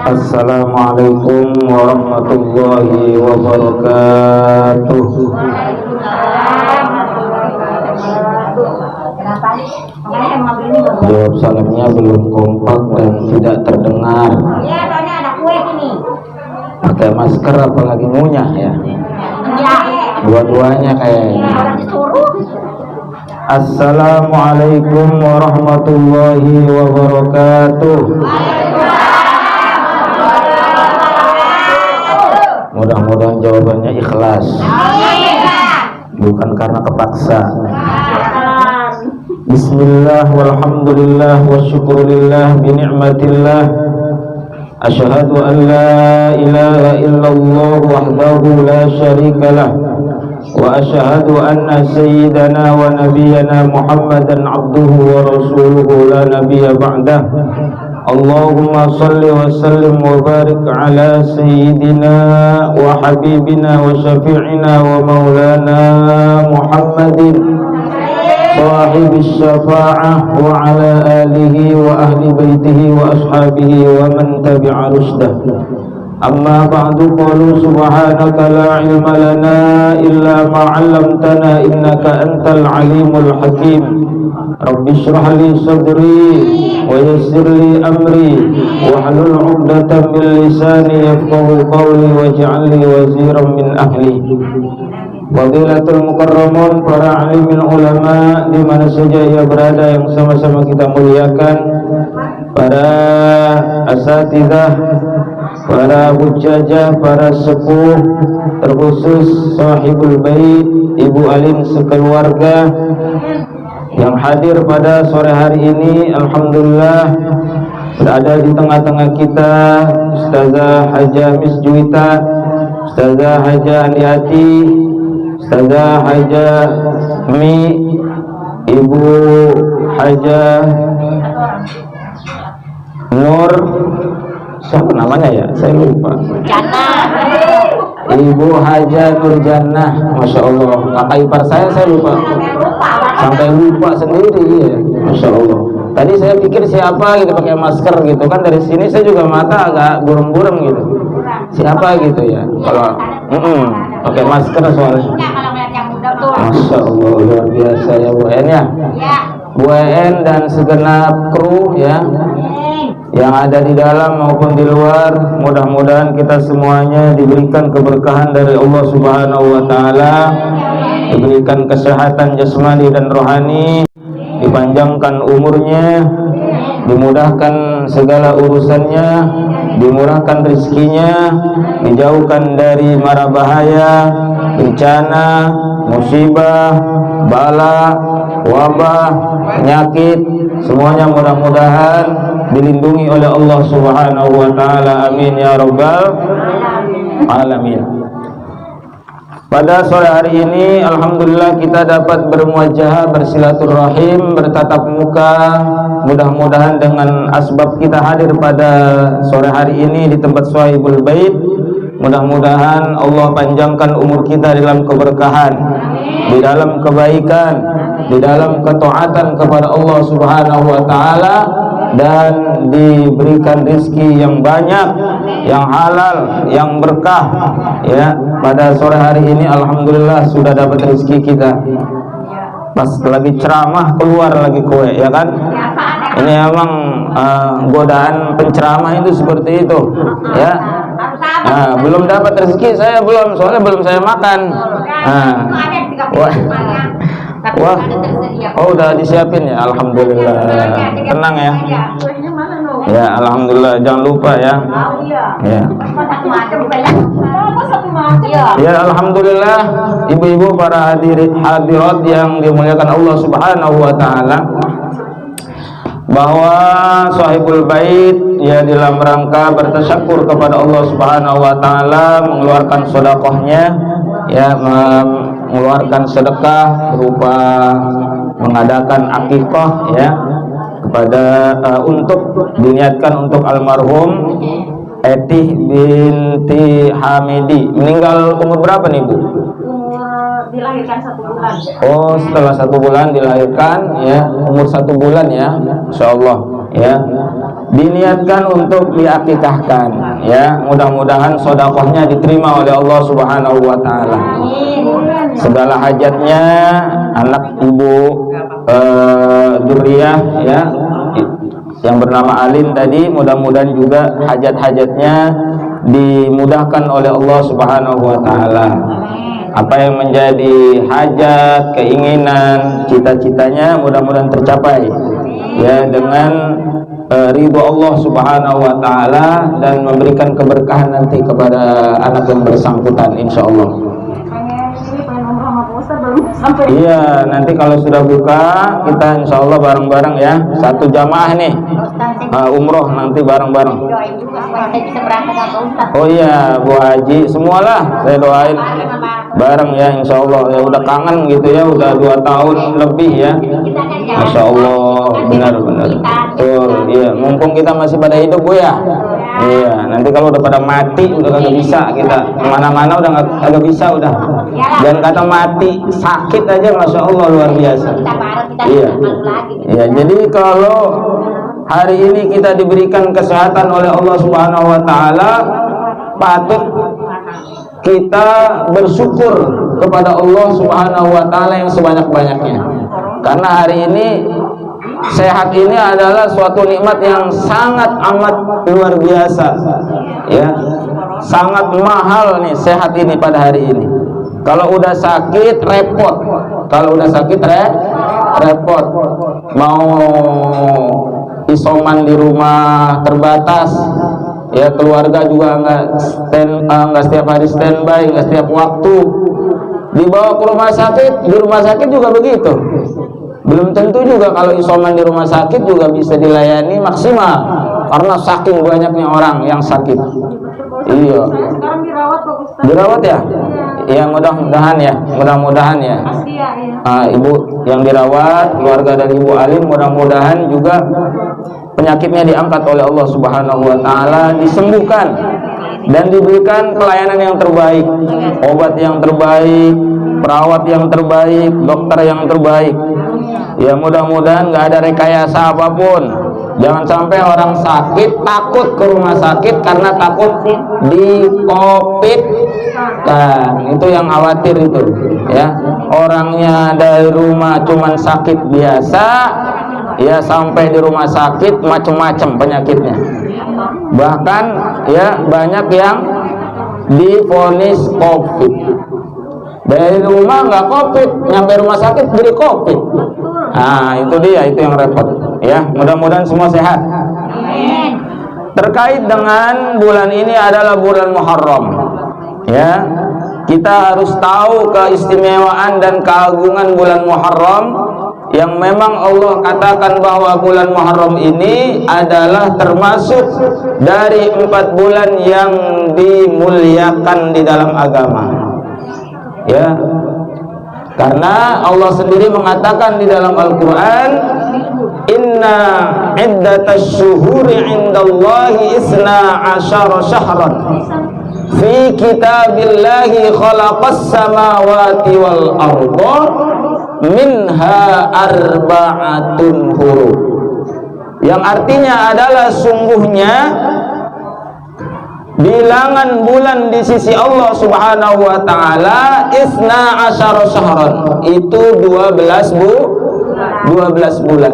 Assalamualaikum warahmatullahi wabarakatuh. Jawab salamnya belum kompak dan tidak terdengar. Pakai masker apalagi ngunyah ya. Dua-duanya kayaknya. Assalamualaikum warahmatullahi wabarakatuh. Mudah-mudahan jawabannya ikhlas, bukan karena kepaksa. Bismillah walhamdulillah wa syukurillah bi ni'matillah. Asyhadu an la ilaha illallah wahdahu la syarikalah wa asyhadu anna sayyidana wa nabiyyana Muhammadan abduhu wa rasuluhu la nabiyya ba'dah. Allahumma salli wa sallim wa barik ala sayyidina wa habibina wa syafi'ina wa maulana Muhammadin sahibis syafa'ah wa ala alihi wa ahli baitihi wa ashabihi wa man tabi'a rushdah. Amma ba'du, qalu subhanaka la ilma lana illa ma 'allamtana innaka antal alimul hakim. Rabbi shrah li sadri wa yassir li amri wahlul 'uqdatam min lisani yafqahu qawli waj'al li waziran min ahli. Fadilatul mukarramun, para alimin ulama di mana saja ia berada yang sama-sama kita muliakan, para asatidzah, para hujjajah, para sepuh, terkhusus sahibul bait, Ibu Alin sekeluarga yang hadir pada sore hari ini. Alhamdulillah berada di tengah-tengah kita Ustazah Hajah Miss Juwita, Ustazah Hajah Andiati, Ustazah Hajah Mi, Ibu Hajah Nur, siapa namanya ya? Saya lupa. Ibu Hajah Nur Jannah, Masya Allah. Kakak ipar saya lupa. Sampai lupa sendiri ya. Masya Allah. Tadi saya pikir siapa gitu pakai masker gitu kan, dari sini saya juga mata agak burem-burem gitu. Siapa gitu ya? Kalau pakai masker soalnya. Masya Allah, luar biasa ya Bu En ya. Bu En dan segenap kru ya, yang ada di dalam maupun di luar, mudah-mudahan kita semuanya diberikan keberkahan dari Allah Subhanahu wa taala, diberikan kesehatan jasmani dan rohani, dipanjangkan umurnya, dimudahkan segala urusannya, dimurahkan rezekinya, dijauhkan dari mara bahaya, bencana, musibah, bala, wabah, penyakit, semuanya mudah-mudahan dilindungi oleh Allah Subhanahu wa taala. Amin ya rabbal alamin. Pada sore hari ini alhamdulillah kita dapat bermuajahah, bersilaturahim, bertatap muka. Mudah-mudahan dengan asbab kita hadir pada sore hari ini di tempat Sahibul Bait, mudah-mudahan Allah panjangkan umur kita dalam keberkahan, di dalam kebaikan, di dalam ketaatan kepada Allah Subhanahu wa taala, dan diberikan rezeki yang banyak, yang halal, yang berkah ya. Pada sore hari ini alhamdulillah sudah dapat rezeki kita. Pas lagi ceramah keluar lagi kue ya kan. Ini emang godaan penceramah itu seperti itu ya. Nah, belum dapat rezeki saya belum, soalnya belum saya makan. Wah, oh udah disiapin ya, alhamdulillah. Tenang ya. Ya, alhamdulillah, jangan lupa ya. Ya. Ya, alhamdulillah, ibu-ibu, para hadirat yang dimuliakan Allah Subhanahu wa taala, bahwa Sahibul Bait ya dalam rangka bertasyakur kepada Allah Subhanahu wa taala mengeluarkan sedekahnya ya, mengeluarkan sedekah berupa mengadakan akikah ya kepada untuk diniatkan untuk almarhum Etih binti Hamidi. Meninggal umur berapa nih Bu? Umur dilahirkan 1 bulan. Oh, setelah 1 bulan dilahirkan, ya, umur 1 bulan ya, insya Allah, ya, diniatkan untuk diakikahkan, ya, mudah-mudahan sodakohnya diterima oleh Allah Subhanahu Wa Taala. Segala hajatnya, anak ibu Duriyah, ya, yang bernama Alin tadi, mudah-mudahan juga hajat-hajatnya dimudahkan oleh Allah Subhanahu Wa Taala. Apa yang menjadi hajat, keinginan, cita-citanya mudah-mudahan tercapai, ya, dengan ridho Allah Subhanahu Wa Taala, dan memberikan keberkahan nanti kepada anak yang bersangkutan, insya Allah. Iya, nanti kalau sudah buka kita insya Allah bareng-bareng ya, satu jamaah nih, umroh nanti bareng-bareng. Oh iya, Bu Haji, semualah saya doain bareng ya, insya Allah. Ya udah kangen gitu ya, udah 2 tahun lebih ya, masya Allah, benar-benar. Betul, iya. Mumpung kita masih pada hidup Bu ya. Iya, nanti kalau udah pada mati udah kagak bisa kita kemana-mana, udah kagak bisa udah. Dan kata mati sakit aja, masya Allah luar biasa. Iya, iya. Jadi kalau hari ini kita diberikan kesehatan oleh Allah Subhanahu Wa Taala, patut kita bersyukur kepada Allah Subhanahu Wa Taala yang sebanyak-banyaknya. Karena hari ini sehat ini adalah suatu nikmat yang sangat amat luar biasa, ya, sangat mahal nih sehat ini pada hari ini. Kalau udah sakit repot, kalau udah sakit repot, mau isoman di rumah terbatas, ya, keluarga juga nggak setiap hari standby, nggak setiap waktu. Dibawa ke rumah sakit, di rumah sakit juga begitu. Belum tentu juga kalau isoman di rumah sakit juga bisa dilayani maksimal, karena saking banyaknya orang yang sakit. Iya. Sekarang dirawat Pak Ustaz. Dirawat ya? Ya, mudah-mudahan ya, mudah-mudahan ya. Ibu yang dirawat, keluarga dari Ibu Alim, mudah-mudahan juga penyakitnya diangkat oleh Allah Subhanahu Wa Taala, disembuhkan dan diberikan pelayanan yang terbaik, obat yang terbaik, perawat yang terbaik, dokter yang terbaik. Ya, mudah-mudahan nggak ada rekayasa apapun. Jangan sampai orang sakit takut ke rumah sakit karena takut di COVID kan, itu yang khawatir itu, ya. Orangnya dari rumah cuman sakit biasa, ya, sampai di rumah sakit macam-macam penyakitnya. Bahkan ya banyak yang divonis COVID, dari rumah nggak COVID, nyampe rumah sakit jadi COVID. Nah, itu dia, itu yang repot. Ya, mudah-mudahan semua sehat. Terkait dengan bulan ini adalah bulan Muharram. Ya, kita harus tahu keistimewaan dan keagungan bulan Muharram, yang memang Allah katakan bahwa bulan Muharram ini adalah termasuk dari 4 bulan yang dimuliakan di dalam agama. Ya, karena Allah sendiri mengatakan di dalam Al-Quran, inna iddatasy syuhuri indallahi 12 syahran fi kitabillahi khalaqas samawati wal arda minha arba'atun hurum, yang artinya adalah sungguhnya bilangan bulan di sisi Allah Subhanahu Wa Taala 12 syahran, itu 12 bulan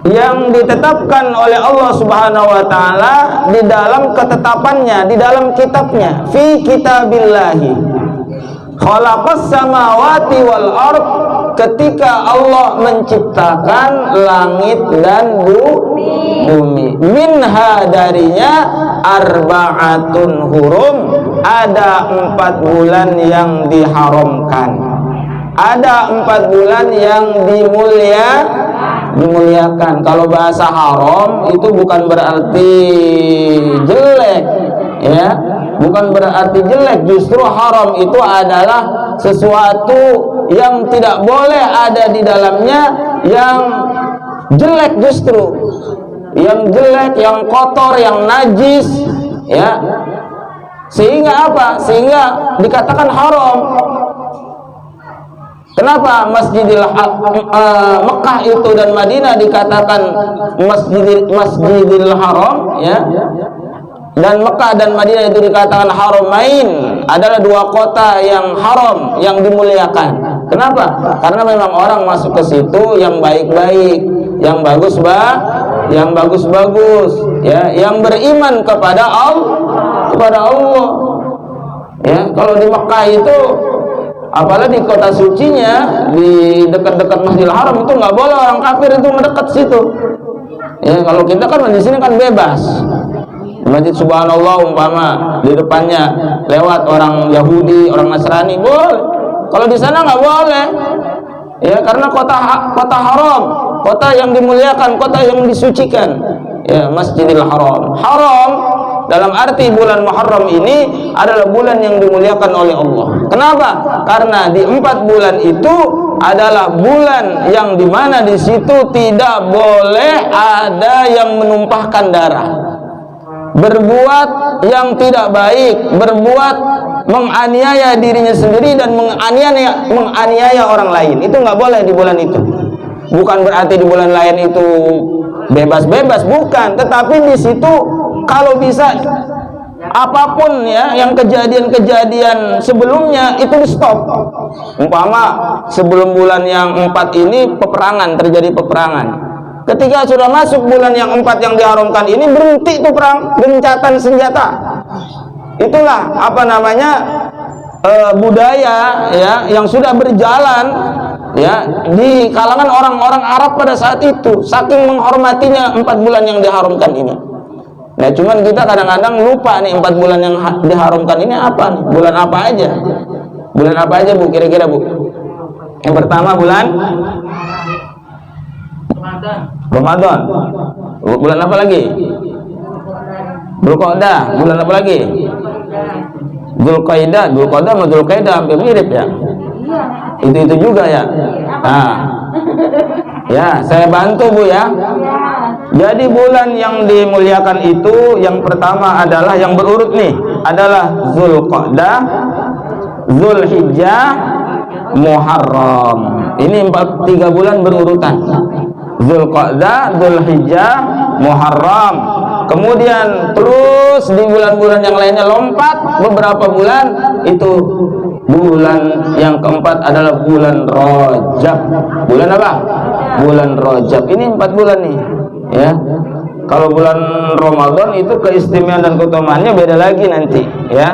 yang ditetapkan oleh Allah Subhanahu Wa Taala di dalam ketetapannya, di dalam kitabnya, fi kitabillahi khalaqas samawati wal ard, ketika Allah menciptakan langit dan bumi. Minha, darinya, arba'atun hurum, ada 4 bulan yang diharamkan, ada 4 bulan yang dimuliakan. Kalau bahasa haram itu bukan berarti jelek, ya, bukan berarti jelek. Justru haram itu adalah sesuatu yang tidak boleh ada di dalamnya, yang jelek, justru yang jelek, yang kotor, yang najis, ya. Sehingga apa? Sehingga dikatakan haram. Kenapa Mekah itu dan Madinah dikatakan Masjidil Haram, ya? Dan Mekah dan Madinah itu dikatakan haramain, adalah dua kota yang haram, yang dimuliakan. Kenapa? Karena memang orang masuk ke situ yang baik-baik, yang yang bagus-bagus, ya, yang beriman kepada Allah. Ya, kalau di Mekah itu, apalagi di kota sucinya, di dekat-dekat Masjidil Haram itu nggak boleh orang kafir itu mendekat situ. Ya, kalau kita kan di sini kan bebas. Masjid Subhanallah umpama di depannya lewat orang Yahudi, orang Nasrani, boleh. Kalau di sana nggak boleh. Ya, karena kota haram, kota yang dimuliakan, kota yang disucikan. Ya, Masjidil Haram. Haram dalam arti bulan Muharram ini adalah bulan yang dimuliakan oleh Allah. Kenapa? Karena di 4 bulan itu adalah bulan yang dimana di situ tidak boleh ada yang menumpahkan darah, berbuat yang tidak baik, berbuat menganiaya dirinya sendiri dan menganiaya orang lain. Itu nggak boleh di bulan itu. Bukan berarti di bulan lain itu bebas-bebas, bukan. Tetapi di situ kalau bisa apapun, ya, yang kejadian-kejadian sebelumnya itu di stop. Umpama sebelum bulan yang 4 ini terjadi peperangan. Ketika sudah masuk bulan yang 4 yang diharamkan ini, berhenti itu perang, gencatan senjata. Itulah apa namanya budaya, ya, yang sudah berjalan, ya, di kalangan orang-orang Arab pada saat itu, saking menghormatinya 4 bulan yang diharamkan ini. Nah, cuman kita kadang-kadang lupa nih 4 bulan yang diharamkan ini apa nih? Bulan apa aja? Bulan apa aja, Bu, kira-kira, Bu? Yang pertama bulan Ramadan. Bulan apa lagi? Dzulqa'dah. Bulan apa lagi? Dzulqa'dah sama Dzulqa'dah hampir mirip, ya. Itu juga, ya. Nah, ya, saya bantu, Bu, ya. Jadi bulan yang dimuliakan itu yang pertama adalah yang berurut nih, adalah Dzulqa'dah, Dzulhijjah, Muharram. Ini 3 bulan berurutan. Dzulqa'dah, Dzulhijjah, Muharram. Kemudian terus di bulan-bulan yang lainnya lompat beberapa bulan, itu bulan yang keempat adalah bulan Rajab. Bulan apa? Bulan Rajab. Ini 4 bulan nih, ya. Kalau bulan Ramadan itu keistimewaan dan keutamaannya beda lagi nanti, ya.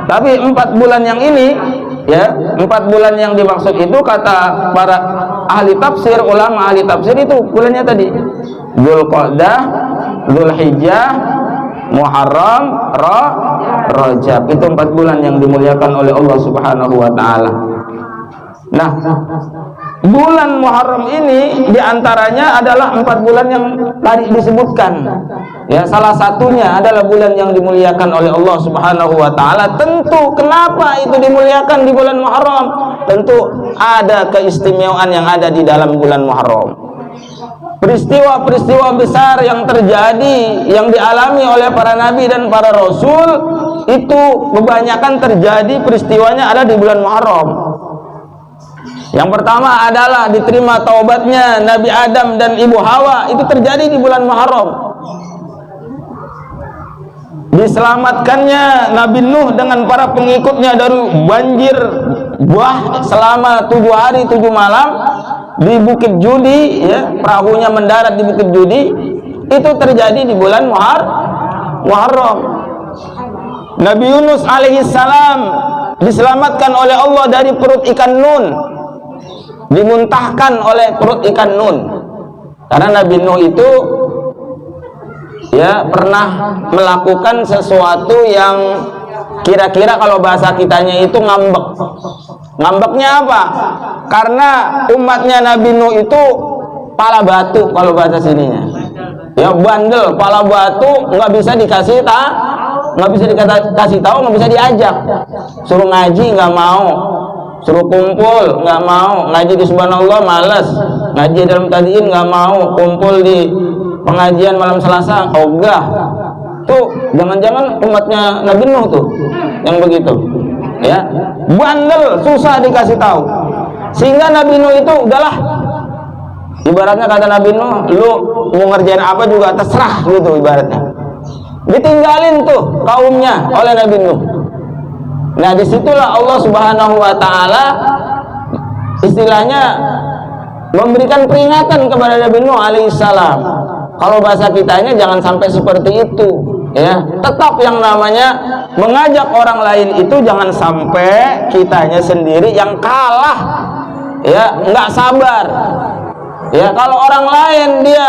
Tapi 4 bulan yang ini, ya, 4 bulan yang dimaksud itu kata para ahli tafsir, ulama ahli tafsir, itu bulannya tadi Dzulqa'dah, Dzulhijjah, Muharram, Rajab. Itu 4 bulan yang dimuliakan oleh Allah Subhanahu wa taala. Nah, bulan Muharram ini diantaranya adalah 4 bulan yang tadi disebutkan. Ya, salah satunya adalah bulan yang dimuliakan oleh Allah Subhanahu wa taala. Tentu kenapa itu dimuliakan di bulan Muharram? Tentu ada keistimewaan yang ada di dalam bulan Muharram. Peristiwa-peristiwa besar yang terjadi, yang dialami oleh para nabi dan para rasul, itu kebanyakan terjadi peristiwanya ada di bulan Muharram. Yang pertama adalah diterima taubatnya Nabi Adam dan Ibu Hawa, itu terjadi di bulan Muharram. Diselamatkannya Nabi Nuh dengan para pengikutnya dari banjir buah selama 7 hari 7 malam di Bukit Judi, ya, perahunya mendarat di Bukit Judi, itu terjadi di bulan Muharram. Nabi Yunus alaihissalam diselamatkan oleh Allah dari perut ikan Nun, dimuntahkan oleh perut ikan Nun, karena Nabi Nuh itu, ya, pernah melakukan sesuatu yang kira-kira kalau bahasa kitanya itu ngambek. Ngambeknya apa? Karena umatnya Nabi Nuh itu pala batu kalau bahasa sininya. Ya, bandel, pala batu, nggak bisa dikasih nggak bisa dikasih tahu, nggak bisa diajak. Suruh ngaji nggak mau, suruh kumpul nggak mau, ngaji di Subhanallah malas, ngaji dalam tadiin nggak mau, kumpul di pengajian malam Selasa ogah. Tuh, jangan-jangan umatnya Nabi Nuh tuh yang begitu. Ya, bandel, susah dikasih tahu. Sehingga Nabi Nuh itu udahlah, ibaratnya kata Nabi Nuh, lu mau ngerjain apa juga terserah gitu ibaratnya. Ditinggalin tuh kaumnya oleh Nabi Nuh. Nah, disitulah Allah Subhanahu wa Ta'ala istilahnya memberikan peringatan kepada Nabi Nuh alaihissalam. Kalau bahasa kitanya jangan sampai seperti itu, ya. Tetap yang namanya mengajak orang lain itu jangan sampai kitanya sendiri yang kalah, ya, nggak sabar. Ya, kalau orang lain dia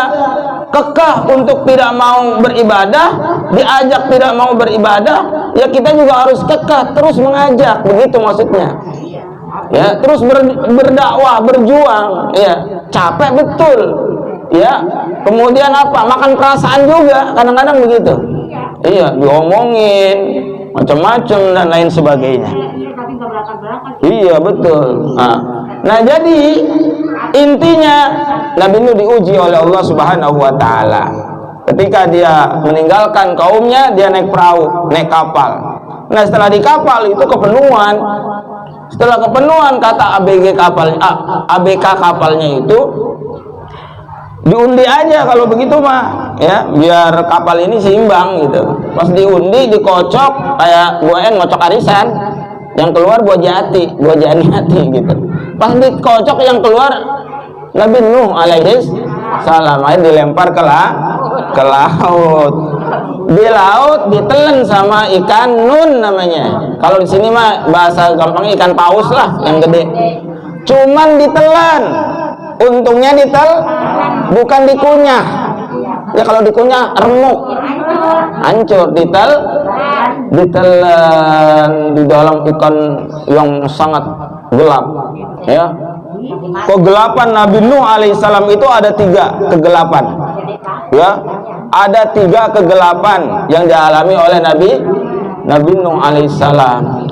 kekeh untuk tidak mau beribadah, diajak tidak mau beribadah, ya kita juga harus kekeh terus mengajak, begitu maksudnya. Ya, terus berdakwah, berjuang, ya, capek betul. Ya, kemudian apa? Makan perasaan juga, kadang-kadang begitu. Iya, diomongin macam-macam dan lain sebagainya. Iya, betul. Nah, jadi intinya Nabi Nuh diuji oleh Allah Subhanahu wa Ta'ala. Ketika dia meninggalkan kaumnya, dia naik perahu, naik kapal. Nah, setelah di kapal itu kepenuhan. Setelah kepenuhan, kata ABK kapalnya itu, diundi aja kalau begitu mah, ya, biar kapal ini seimbang gitu. Pas diundi, dikocok kayak buayan ngocok arisan, yang keluar buah jati gitu. Pas dikocok yang keluar Nabi Nuh alaihis salam, akhirnya dilempar ke laut. Di laut ditelan sama ikan nun namanya. Kalau di sini mah bahasa gampangnya ikan paus lah yang gede. Cuman ditelan. Untungnya bukan dikunyah. Ya kalau dikunyah remuk, hancur. Ditelan di dalam ikan yang sangat gelap. Ya, kegelapan Nabi Nuh alaihissalam itu ada 3 kegelapan. Ya, ada 3 kegelapan yang dialami oleh Nabi Nuh alaihissalam.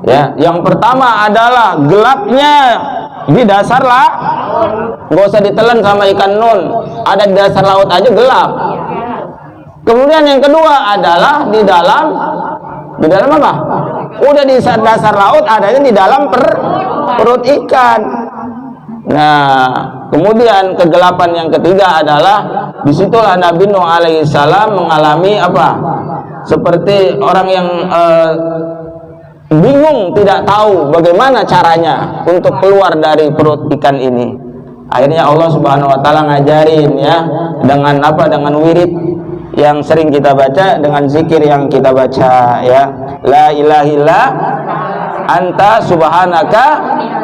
Ya, yang pertama adalah gelapnya di dasar laut. Nggak usah ditelan sama ikan nun, ada di dasar laut aja gelap. Kemudian yang kedua adalah di dalam apa? Udah di dasar laut, adanya di dalam perut ikan. Nah, kemudian kegelapan yang ketiga adalah disitulah Nabi Nuh alaihissalam mengalami apa? Seperti orang yang bingung, tidak tahu bagaimana caranya untuk keluar dari perut ikan ini. Akhirnya Allah Subhanahu wa Ta'ala ngajarin, ya, dengan apa? Dengan wirid yang sering kita baca, dengan zikir yang kita baca, ya. La ilaha illa anta subhanaka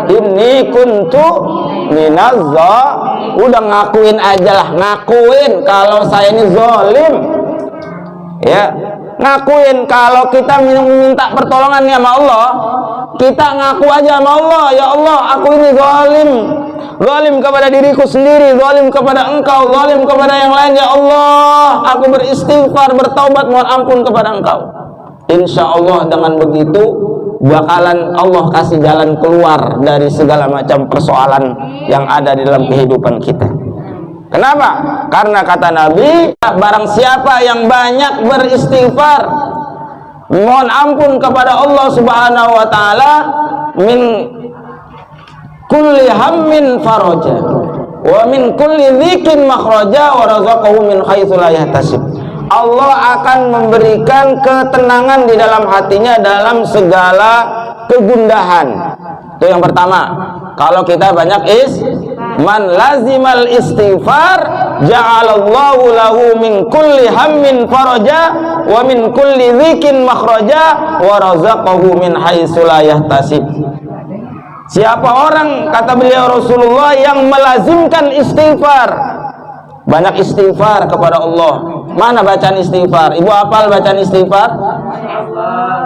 inni kuntu minazza. Udah ngakuin aja lah, ngakuin kalau saya ini zalim. Ya, ngakuin kalau kita minta pertolongan sama Allah, kita ngaku aja sama Allah, ya Allah, aku ini zalim. Zalim kepada diriku sendiri, zalim kepada engkau, zalim kepada yang lain, ya Allah, aku beristighfar, bertaubat, mohon ampun kepada engkau. Insya Allah dengan begitu bakalan Allah kasih jalan keluar dari segala macam persoalan yang ada di dalam kehidupan kita. Kenapa? Karena kata Nabi, barang siapa yang banyak beristighfar, mohon ampun kepada Allah Subhanahu wa Ta'ala, min kulli hammin faraja wa min kulli dzikin makhraja wa razaqahu min haitsu la yahtasib. Allah akan memberikan ketenangan di dalam hatinya dalam segala kegundahan. Itu yang pertama. Kalau kita banyak man lazimal istighfar ja'alallahu lahu min kulli hammin faraja wa min kulli dzikin makhraja wa razaqahu min haitsu la yahtasib. Siapa orang, kata beliau Rasulullah, yang melazimkan istighfar, banyak istighfar kepada Allah. Mana bacaan istighfar? Ibu hafal bacaan istighfar?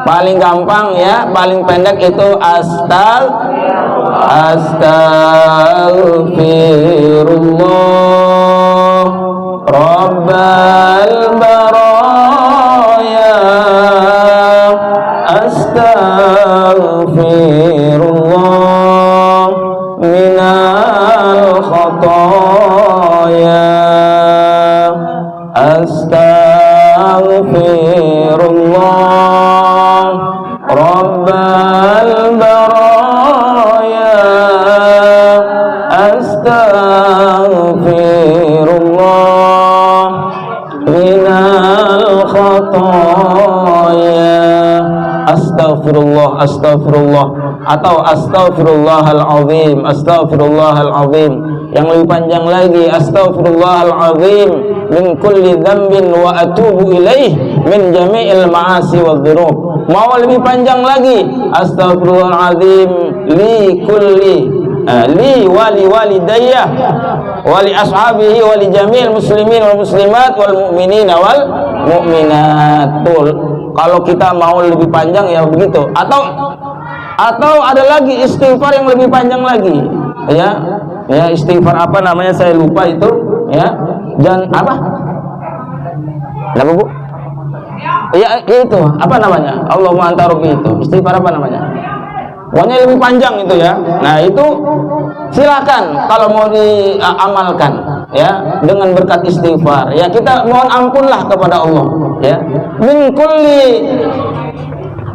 Paling gampang, ya, paling pendek itu Astaghfirullah Rabbal baraya, Astaghfirullah minal khataya, Astaghfirullah astaghfirullah rabbal baraya astaghfirullah minal khataya. Astaghfirullah, astaghfirullah, atau astaghfirullahal azim, astaghfirullahal azim. Yang lebih panjang lagi, astaghfirullahal azim min kulli dzambin wa atubu ilaih min jami'il ma'asi wadh-dhunub. Mau lebih panjang lagi, astaghfirullahal azim li kulli li wali walidayya wali ashabihi wali jami'il muslimin wal muslimat wal mu'minina wal mu'minat. Kalau kita mau lebih panjang ya begitu. Atau ada lagi istighfar yang lebih panjang lagi. Ya istighfar apa namanya saya lupa itu, ya. Dan apa? Kenapa, Bu? Ya itu, apa namanya? Allahumma anta rabbi itu. Istighfar apa namanya? Pokoknya lebih panjang itu ya. Nah, itu silakan kalau mau diamalkan ya dengan berkat istighfar. Ya kita mohon ampunlah kepada Allah ya. Min kulli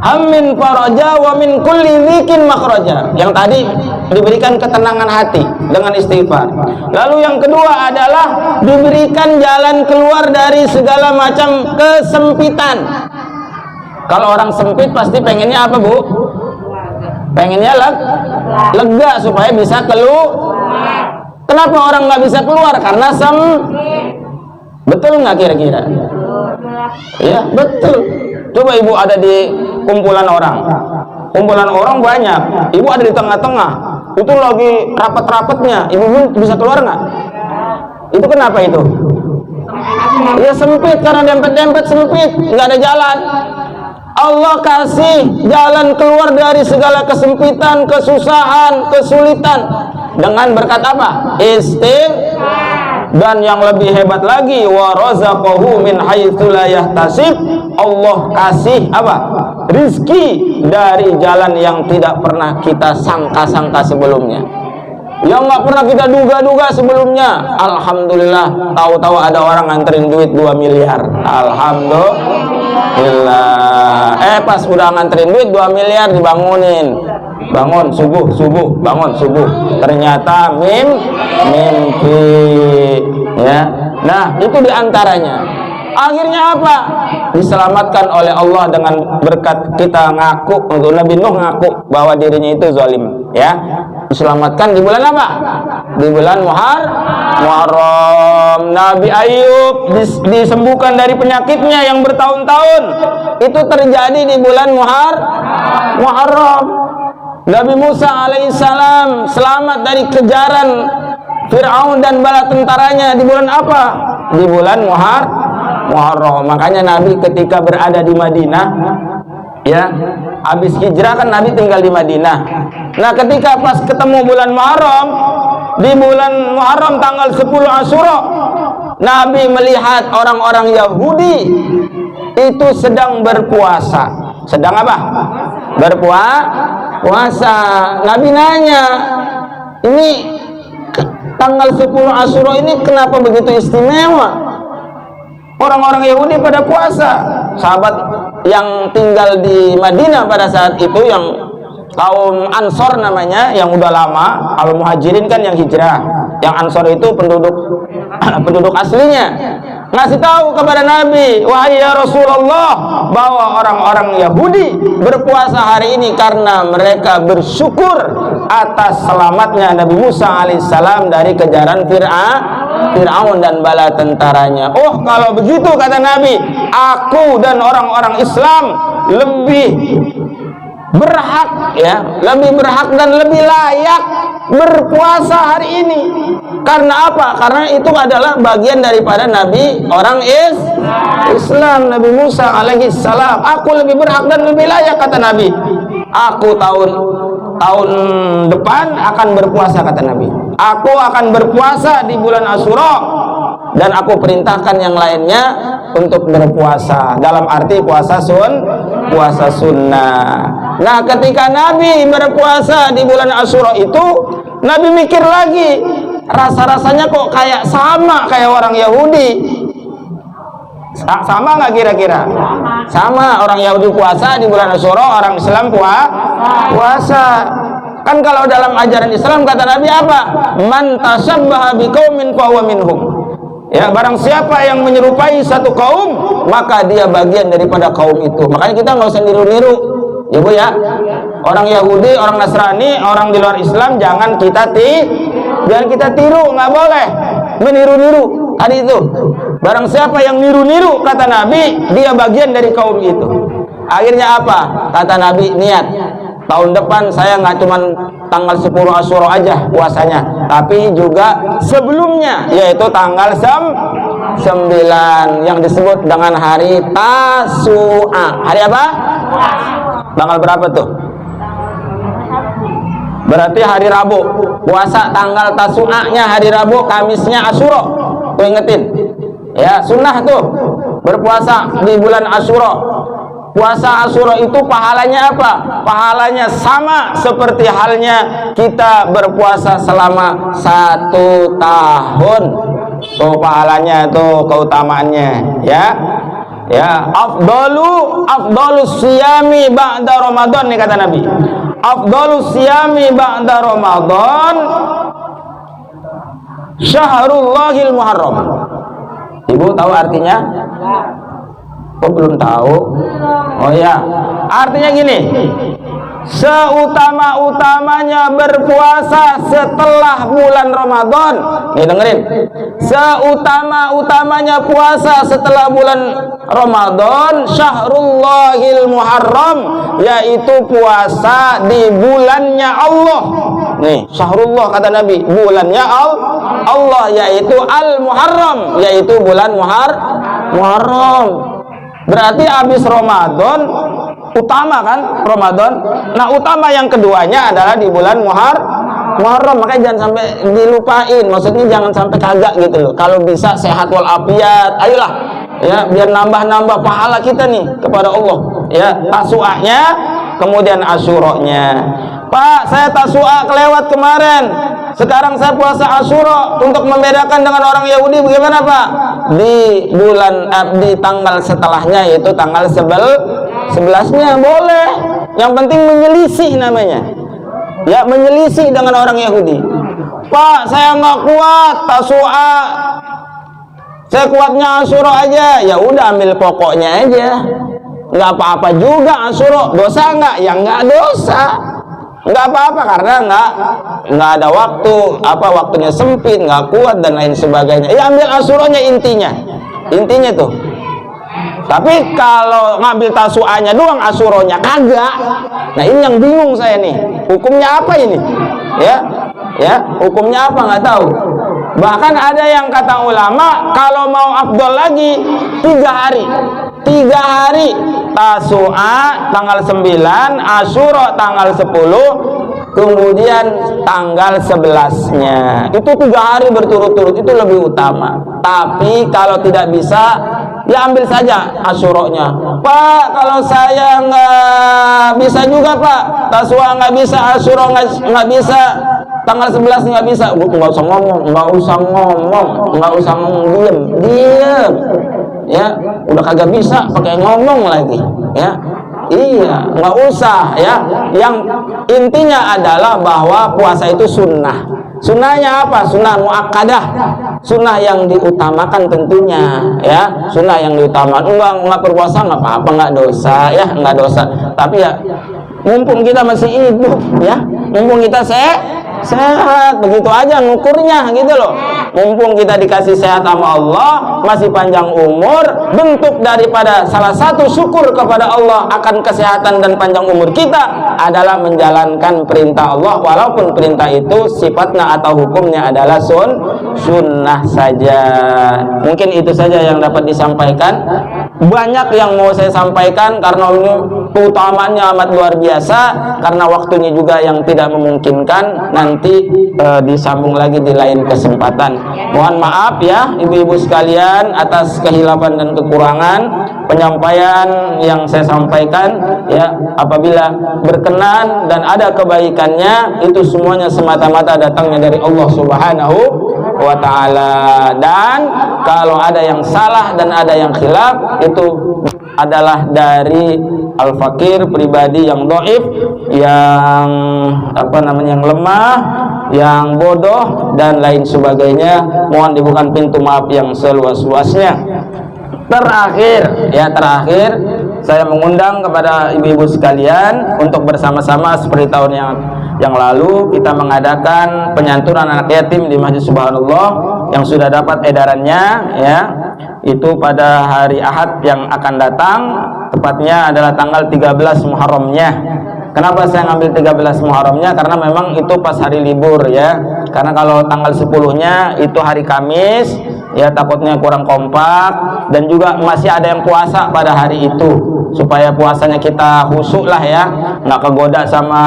hammin faraja wa min kulli dzikin makhraja. Yang tadi diberikan ketenangan hati dengan istighfar. Lalu yang kedua adalah diberikan jalan keluar dari segala macam kesempitan. Kalau orang sempit pasti pengennya apa, Bu? Pengennya lega supaya bisa keluar. Kenapa orang nggak bisa keluar? Karena betul nggak kira-kira? Ya betul. Coba ibu ada di kumpulan orang banyak, ibu ada di tengah-tengah, itu lagi rapat-rapatnya, ibu bisa keluar nggak? Itu kenapa itu? Ya sempit, karena dempet-dempet sempit, nggak ada jalan. Allah kasih jalan keluar dari segala kesempitan, kesusahan, kesulitan dengan berkat apa? Istighfar. Dan yang lebih hebat lagi, wa razaqahu min haitsu la yahtasib. Allah kasih apa? Rizki dari jalan yang tidak pernah kita sangka-sangka sebelumnya, yang nggak pernah kita duga-duga sebelumnya. Alhamdulillah, tahu-tahu ada orang nganterin duit 2 miliar. Alhamdulillah. Pas udah nganterin duit 2 miliar dibangunin. Bangun subuh, bangun subuh. Ternyata mimpi. Ya. Nah, itu diantaranya. Akhirnya apa? Diselamatkan oleh Allah dengan berkat kita ngaku, untuk Nabi Nuh ngaku bahwa dirinya itu zalim, ya. Diselamatkan di bulan apa? Di bulan Muharram. Nabi Ayub disembuhkan dari penyakitnya yang bertahun-tahun. Itu terjadi di bulan Muharram. Nabi Musa alaihissalam selamat dari kejaran Fir'aun dan bala tentaranya di bulan apa? Di bulan Muharram. Makanya Nabi ketika berada di Madinah, ya, habis hijrah kan Nabi tinggal di Madinah. Nah, ketika pas ketemu bulan Muharram, di bulan Muharram tanggal 10 Asyura, Nabi melihat orang-orang Yahudi itu sedang berpuasa. Sedang apa? Berpuasa. Nabi nanya, ini tanggal 10 Asyura ini kenapa begitu istimewa? Orang-orang Yahudi pada puasa. Sahabat yang tinggal di Madinah pada saat itu, yang kaum Ansor namanya, yang udah lama. Al Muhajirin kan yang hijrah, yang Ansor itu penduduk aslinya, ngasih tahu kepada Nabi, wahai ya Rasulullah, bahwa orang-orang Yahudi berpuasa hari ini karena mereka bersyukur atas selamatnya Nabi Musa alaihissalam dari kejaran Fir'aun dan bala tentaranya. Oh, kalau begitu kata Nabi, aku dan orang-orang Islam lebih berhak, ya, lebih berhak dan lebih layak berpuasa hari ini. Karena apa? Karena itu adalah bagian daripada Nabi orang Islam, Nabi Musa alaihi salam. Aku lebih berhak dan lebih layak kata Nabi. Aku tahun depan akan berpuasa kata Nabi. Aku akan berpuasa di bulan Asyura, dan aku perintahkan yang lainnya untuk berpuasa, dalam arti puasa sunnah. Nah, ketika Nabi berpuasa di bulan Asyura itu, Nabi mikir lagi, rasa-rasanya kok kayak sama kayak orang Yahudi. Sama nggak kira-kira? Sama. Orang Yahudi puasa di bulan Asyura, orang Islam puasa. Kan kalau dalam ajaran Islam kata Nabi apa? Man tasabbaha biqaumin fahuwa minhum. Ya, barang siapa yang menyerupai satu kaum, maka dia bagian daripada kaum itu. Makanya kita nggak usah niru-niru, ya Bu ya. Orang Yahudi, orang Nasrani, orang di luar Islam jangan kita tiru, nggak boleh meniru-niru. Tadi itu, barang siapa yang niru-niru kata Nabi, dia bagian dari kaum itu. Akhirnya apa? Kata Nabi, niat tahun depan saya nggak cuman tanggal 10 Asyura aja puasanya, tapi juga sebelumnya, yaitu tanggal 9 yang disebut dengan hari Tasu'a. Hari apa? Tanggal berapa tuh? Berarti hari Rabu. Puasa tanggal Tasu'a-nya hari Rabu, Kamisnya Asyura. Tuh ingetin. Ya, sunnah tuh berpuasa di bulan Asyura. Puasa Asyura itu pahalanya apa? Pahalanya sama seperti halnya kita berpuasa selama 1 tahun. Tuh pahalanya, tuh keutamaannya, ya. Ya, afdalus siyami ba'da Ramadan nih kata Nabi. Afdalus siyami ba'da Ramadan Syaharullahil Muharram. Ibu tahu artinya? Oh belum tahu? Oh ya, artinya gini, seutama-utamanya berpuasa setelah bulan Ramadan. Nih dengerin, seutama-utamanya puasa setelah bulan Ramadan Syahrullahil Muharram, yaitu puasa di bulannya Allah. Nih, Syahrullah kata Nabi, bulannya Allah, yaitu Al-Muharram, yaitu bulan Muharram. Berarti habis Ramadan utama kan Ramadan. Nah, utama yang keduanya adalah di bulan Muharram. Makanya jangan sampai dilupain. Maksudnya jangan sampai kagak gitu loh. Kalau bisa sehat walafiat, ayolah ya, biar nambah-nambah pahala kita nih kepada Allah. Ya, Tasu'anya, kemudian Asyuranya. Pak, saya Tasu'a kelewat kemarin. Sekarang saya puasa Asyura untuk membedakan dengan orang Yahudi. Bagaimana Pak? Di bulan di tanggal setelahnya, yaitu tanggal 11-nya boleh. Yang penting menyelisih namanya. Ya, menyelisih dengan orang Yahudi. Pak, saya nggak kuat Tasu'a. Saya kuatnya Asyura aja. Ya udah, ambil pokoknya aja. Nggak apa-apa juga Asyura. Dosa nggak? Ya nggak dosa. Nggak apa-apa karena nggak ada waktu, waktunya sempit, nggak kuat dan lain sebagainya. Ya ambil Asyuranya intinya tuh. Tapi kalau ngambil Tasu'anya doang, Asyuranya kagak. Nah ini yang bingung saya nih. Hukumnya apa ini? Ya, hukumnya apa nggak tahu. Bahkan ada yang kata ulama kalau mau afdol lagi 3 hari. 3 hari Tasu'a tanggal 9, Asyura tanggal 10, kemudian tanggal 11-nya. Itu 3 hari berturut-turut, itu lebih utama. Tapi kalau tidak bisa, ya ambil saja Asyuranya. Pak, kalau saya nggak bisa juga Pak, Tasu'a nggak bisa, Asyura nggak bisa, tanggal 11 nggak bisa. Nggak usah ngomong, diem. Ya, udah kagak bisa pakai ngomong lagi, ya. Iya, nggak usah ya. Yang intinya adalah bahwa puasa itu sunnah. Sunnahnya apa? Sunnah muakkadah, sunnah yang diutamakan tentunya, ya. Sunnah yang diutamakan. Enggak berpuasa nggak apa-apa, nggak dosa, ya, nggak dosa. Tapi ya, mumpung kita masih hidup, ya, mumpung kita sehat, begitu aja ngukurnya gitu loh. Mumpung kita dikasih sehat sama Allah, masih panjang umur, bentuk daripada salah satu syukur kepada Allah akan kesehatan dan panjang umur kita adalah menjalankan perintah Allah, walaupun perintah itu sifatnya atau hukumnya adalah sunnah saja. Mungkin itu saja yang dapat disampaikan. Banyak yang mau saya sampaikan karena ini keutamaannya amat luar biasa, karena waktunya juga yang tidak memungkinkan. Nanti disambung lagi di lain kesempatan. Mohon maaf ya ibu-ibu sekalian atas kehilafan dan kekurangan penyampaian yang saya sampaikan, ya. Apabila berkenan dan ada kebaikannya, itu semuanya semata-mata datangnya dari Allah Subhanahu wa ta'ala. Dan kalau ada yang salah dan ada yang khilaf, itu adalah dari al-fakir, pribadi yang dhaif, yang yang lemah, yang bodoh dan lain sebagainya. Mohon dibuka pintu maaf yang seluas-luasnya. Terakhir saya mengundang kepada ibu-ibu sekalian untuk bersama-sama seperti tahun yang lalu kita mengadakan penyantunan anak yatim di Masjid Subhanallah yang sudah dapat edarannya, ya, itu pada hari Ahad yang akan datang, tepatnya adalah tanggal 13 Muharramnya. Kenapa saya ngambil 13 Muharramnya? Karena memang itu pas hari libur, ya. Karena kalau tanggal 10-nya itu hari Kamis, ya takutnya kurang kompak, dan juga masih ada yang puasa pada hari itu, supaya puasanya kita khusyuk lah, ya, nggak kegoda sama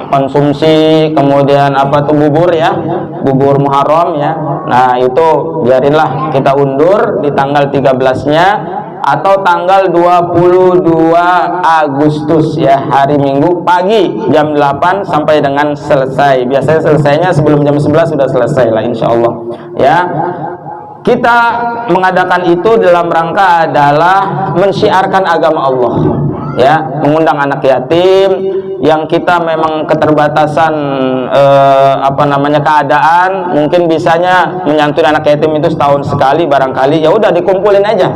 konsumsi kemudian bubur, ya, bubur Muharram, ya. Nah itu biarinlah kita undur di tanggal 13-nya atau tanggal 22 Agustus, ya, hari Minggu pagi jam 8 sampai dengan selesai. Biasanya selesainya sebelum jam 11 sudah selesai lah, insya Allah, ya. Kita mengadakan itu dalam rangka adalah mensyiarkan agama Allah, ya, mengundang anak yatim yang kita memang keterbatasan keadaan, mungkin bisanya menyantuni anak yatim itu setahun sekali barangkali, ya udah dikumpulin aja.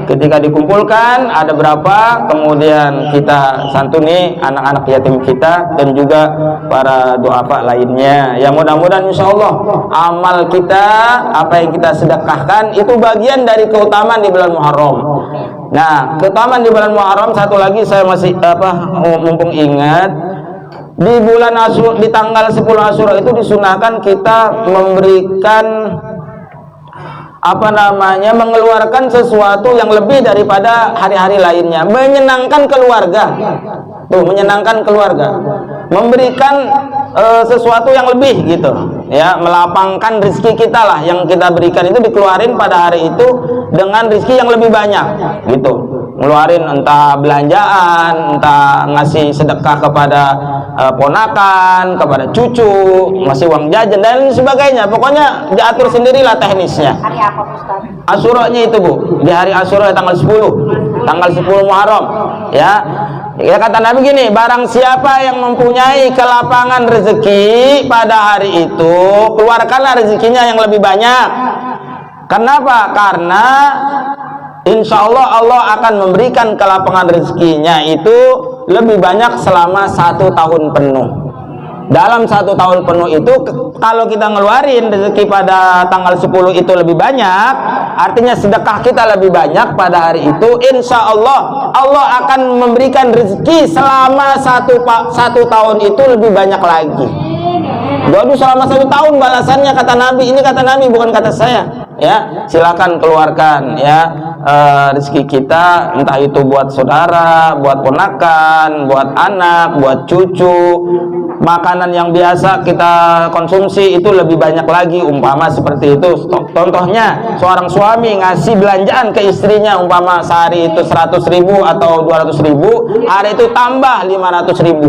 Ketika dikumpulkan ada berapa, kemudian kita santuni anak-anak yatim kita dan juga para duafa lainnya. Ya mudah-mudahan insya Allah amal kita, apa yang kita sedekahkan itu bagian dari keutamaan di bulan Muharram. Nah, keutamaan di bulan Muharram satu lagi saya masih mumpung ingat, di bulan Asyura, di tanggal 10 Asyura itu disunahkan kita memberikan mengeluarkan sesuatu yang lebih daripada hari-hari lainnya, menyenangkan keluarga. Tuh, menyenangkan keluarga, memberikan sesuatu yang lebih gitu, ya, melapangkan rezeki kita lah, yang kita berikan itu dikeluarin pada hari itu dengan rezeki yang lebih banyak gitu, ngeluarin entah belanjaan, entah ngasih sedekah kepada ponakan, kepada cucu, ngasih uang jajan dan sebagainya. Pokoknya diatur sendirilah teknisnya. Hari apa, Ustaz? Asyuranya itu, Bu, di hari Asyura tanggal 10 Muharram, ya. Ya, kata Nabi gini, barang siapa yang mempunyai kelapangan rezeki pada hari itu, keluarkanlah rezekinya yang lebih banyak. Kenapa? Karena insya Allah Allah akan memberikan kelapangan rezekinya itu lebih banyak selama 1 tahun penuh. Dalam 1 tahun penuh itu, kalau kita ngeluarin rezeki pada tanggal 10 itu lebih banyak, artinya sedekah kita lebih banyak pada hari itu, insya Allah Allah akan memberikan rezeki selama 1 tahun itu lebih banyak lagi. Jadi selama 1 tahun balasannya, kata Nabi. Ini kata Nabi, bukan kata saya, ya. Silakan keluarkan, ya, rezeki kita, entah itu buat saudara, buat ponakan, buat anak, buat cucu. Makanan yang biasa kita konsumsi itu lebih banyak lagi, umpama seperti itu. Contohnya, seorang suami ngasih belanjaan ke istrinya, umpama sehari itu 100.000 atau 200.000, hari itu tambah 500.000.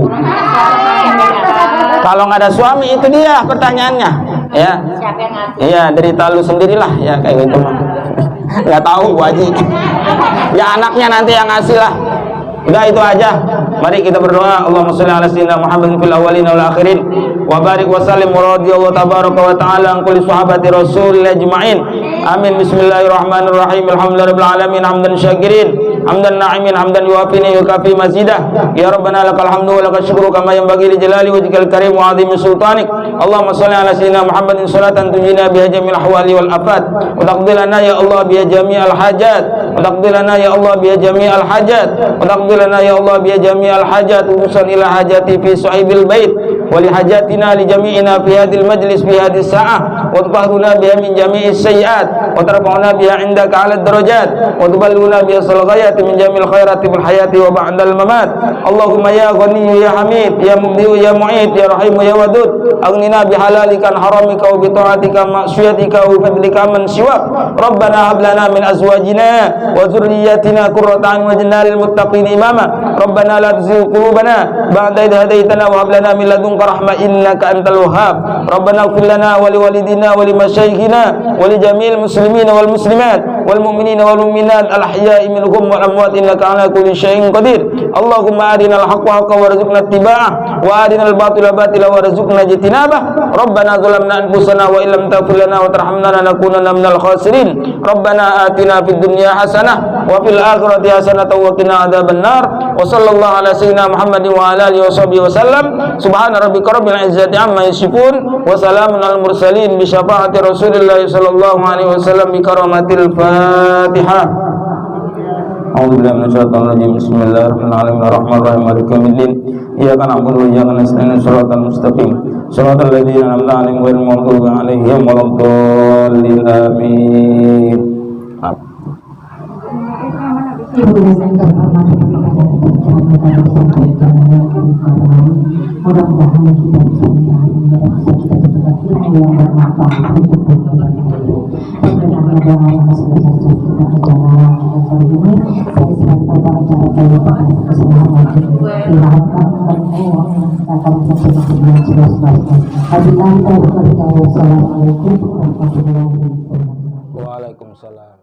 Kalau nggak ada suami, itu dia pertanyaannya, ya. Siapa yang ngasih? Iya, derita lu sendirilah, ya, kayak gitu mah. Nggak tahu, Bu Haji. Ya anaknya nanti yang ngasih lah. Udah itu aja. Mari kita berdoa. Allahumma shalli ala sayyidina Muhammadin fil awwalin wal akhirin wa barik wa sallim wa radiyallahu tabaraka wa ta'ala an kulli sahabati rasulillah ajma'in. Amin. Bismillahirrahmanirrahim. Alhamdulillahirabbil alamin hamdan syakirin, hamdan na'imin, hamdan yuwafini yukafi mazidah. Ya Rabbana lakal hamdu wa lakal syukru kama yanbaghi li jalali wajhikal karim wa 'azimi sultanik. Allahumma shalli ala sayyidina Muhammadin salatan tunjina biha jami'al ahwali wal afat wa taqdi lana ya Allah biha jami'al hajat wa taqdi lana ya Allah biha jami'al hajat wa taqdi lana ya Allah biha jami'al hajat urusan ila hajati fi sahibil bait wa li hajatina li jami'ina fi hadhil majlis fi hadhihi sa'ah wa tahuruna biha min jami'is sayyi'at wa tarfa'una biha 'indaka 'ala darajat wa tuballighuna biha salghayati min jami'il khairati fil hayati wa ba'dal mamat. Allahumma ya ghani ya hamid ya mubdi ya mu'id ya rahim ya wadud aghnina bihalalika an haramika wa bi ta'atika ma'siyatika wa fadlika man siwak. Rabbana hab lana min azwajina wa dzurriyyatina qurrata a'yun waj'alna lil muttaqina imama. Rabbana la tuzigh qulubana ba'da idh hadaytana wa hab lana min ladunka rahmah innaka antal wahhab. Rabbana ighfir lana wa liwalidina wa limasyayikhina wa li jami'il muslimina wal muslimat wal mu'minina wal mu'minat al ahya'i minhum wal amwat innaka ala kulli syai'in qadir. Allahumma arinal haqqa haqqan warzuqna ittiba'ah wa arinal batila batila warzuqna ijtinabah. Rabbana zalamna anfusana wa illam taghfir lana wa tarhamna lanakunanna minal khasirin. Rabbana atina fid dunya hasanah wa fil akhirati hasanah wa qina adzabannar. Wa sallallahu ala sayyidina Muhammadin wa ala alihi washabihi wasallam. Subhana rabbika rabbil izzati amma yasifun wa salamun alal mursalin bi syafaati Rasulillah sallallahu alaihi wasallam bi karamatil Fatihah. A'udzu billahi minasyaitonir rajim. Bismillahirrahmanirrahim. Arrahmanirrahim. Maliki yaumiddin. Iyyaka na'budu wa iyyaka nasta'in. Shiratal mustaqim. Shiratal ladzina an'amta 'alaihim ghairil maghdubi 'alaihim waladdallin. Amin. Ibu dan terhormat mudah-mudahan kita bisa yang bermanfaat untuk sebenarnya doa yang sudah kita kerjakan kali ini saya sedang berbicara tentang kesalahan diharapkan akan sesuatu jelas. Wabillahi taufiq wal hidayah. Assalamualaikum warahmatullahi wabarakatuh. Waalaikumsalam.